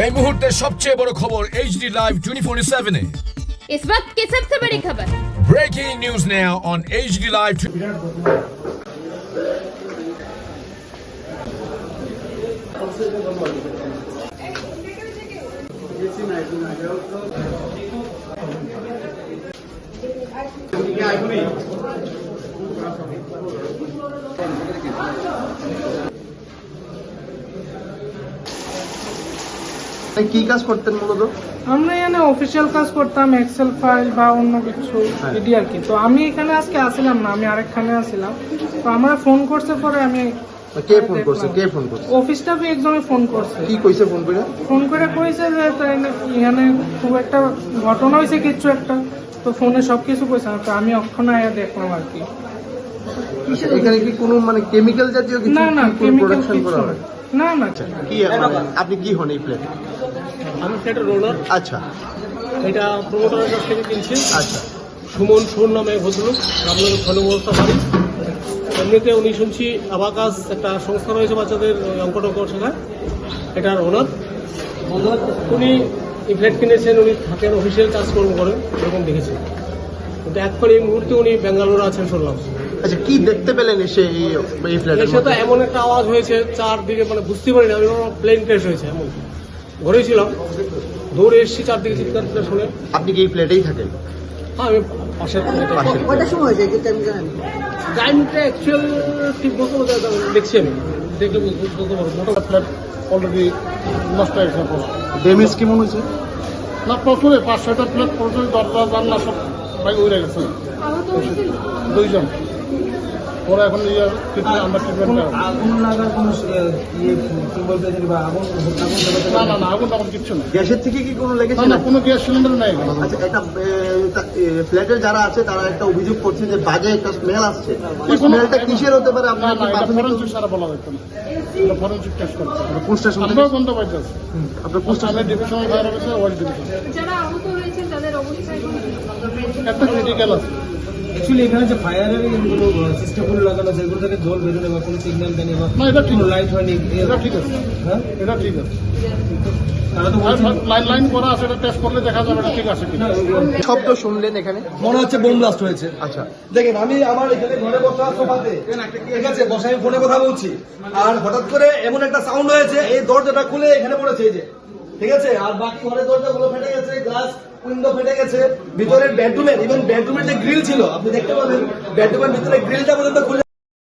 এই মুহূর্তে সবচেয়ে বড় খবর HD Live 24/7 এ इस वक्त की सबसे बड़ी खबर। Breaking news now on HD Live. কি কাজ করতেন মূলত? আমরা এখানে অফিসিয়াল কাজ করতাম, এক্সেল ফাইল বা অন্য কিছু এটি আর কি। তো আমি এখানে আজকে আসছিলাম না, আমি আরেকখানে আসছিলাম। তো আমরা ফোন করছে পরে আমি কে ফোন করছে? কে ফোন করছে? অফিস স্টাফে একজনে ফোন করছে। কি কইছে ফোন করে? ফোন করে কইছে যে এখানে খুব একটা ঘটনা হয়েছে কিছু একটা। তো ফোনে সবকিছু কইছে, তো আমি অক্ষণ আয়া দেখলাম আর কি। এখানে কি কোনো মানে কেমিক্যাল জাতীয় কিছু না না, কেমিক্যাল প্রোডাকশন কিছু করা না। হয়? না না, কি মানে আপনি কি হন এই প্লেটে? আমি ফ্ল্যাটের রোলার। আচ্ছা এটা প্রমোটারের কাছ থেকে কিনছি। আচ্ছা সুমন নামে ভদ্রলোক, রামনগর খনমস্তা বাড়ি। এমনিতে উনি শুনছি আবাকাস একটা সংস্থা রয়েছে বাচ্চাদের অঙ্ক টঙ্ক শেখায়, এটার ওনার। উনি এই ফ্ল্যাট কিনেছেন, উনি থাকেন, অফিসিয়াল কাজকর্ম করেন, এরকম দেখেছেন। কিন্তু এখন এই মুহূর্তে উনি ব্যাঙ্গালোরে আছেন শুনলাম। আচ্ছা কি দেখতে পেলেন এসে এই ফ্ল্যাটের এসে তো মধ্যে? এমন একটা আওয়াজ হয়েছে চারদিকে, মানে বুঝতে পারি না, আমি প্লেন ক্র্যাশ হয়েছে এমন। ঘরেই ছিলাম, দৌড়ে এসেছি, চারদিকে চিৎকার শুনে। আপনি কি এই ফ্ল্যাটেই থাকেন? হ্যাঁ, আমি পাশের পাশে। কয়টার সময় হয়েছে একটু টাইম জানেন? টাইমটা অ্যাকচুয়াল ঠিক বলতে দেখছি আমি, দেখলে বলতে পারবো। মোটা ফ্ল্যাট অলরেডি নষ্ট হয়েছে। ড্যামেজ কেমন হয়েছে? না প্রচুর, 5-6টা ফ্ল্যাট প্রচুর, দরজা জানলা সব ভাই উড়ে গেছে। দুইজন ওরা এখন আমরা ট্রিটমেন্ট। আগুন লাগার কোনো কি বলতে বা আগুন না আগুন টাগুন কিচ্ছু না। গ্যাসের থেকে কি কোনো লেগেছে? না কোনো গ্যাস সিলিন্ডার নাই। আচ্ছা একটা ফ্ল্যাটের যারা আছে তারা একটা অভিযোগ করছে যে বাজে একটা স্মেল আসছে। এই স্মেলটা কিসের হতে পারে? আপনার কি প্রাথমিক ফরেনসিক সারা বলা হতো না, এটা ফরেনসিক টেস্ট করতে। কোন স্টেশন থেকে? আমরাও বন্ধ পাইতে আছি। আপনার কোন স্টেশন? আমি divisional fire officer, ward division. যারা আহত হয়েছেন তাদের অবস্থা একটা ক্রিটিক্যাল আছে। অ্যাকচুয়ালি এখানে যে ফায়ারের যেগুলো সিস্টেমগুলো লাগানো আছে এগুলো থেকে জল বেরোনে বা কোনো সিগন্যাল দেয়নি বা না, এটা ঠিক কোনো লাইট হয়নি, এটা ঠিক আছে। হ্যাঁ এটা ঠিক আছে। তারা তো বলছেন লাইন করা আছে, এটা টেস্ট করলে দেখা যাবে এটা ঠিক আছে কিনা। শব্দ শুনলেন এখানে? মনে হচ্ছে বোম ব্লাস্ট হয়েছে। আচ্ছা দেখেন আমি আমার এখানে ঘরে বসা সোফাতে, ঠিক আছে, বসে আমি ফোনে কথা বলছি, আর হঠাৎ করে এমন একটা সাউন্ড হয়েছে, এই দরজাটা খুলে এখানে পড়েছে, এই যে, ঠিক আছে, আর বাকি ঘরের দরজাগুলো ফেটে গেছে, গ্লাস উইন্ডো ফেটে গেছে, ভিতরের বেডরুমের, ইভেন বেডরুমের যে গ্রিল ছিল আপনি দেখতে পাবেন, বেডরুমের ভিতরে গ্রিলটা পর্যন্ত খুলে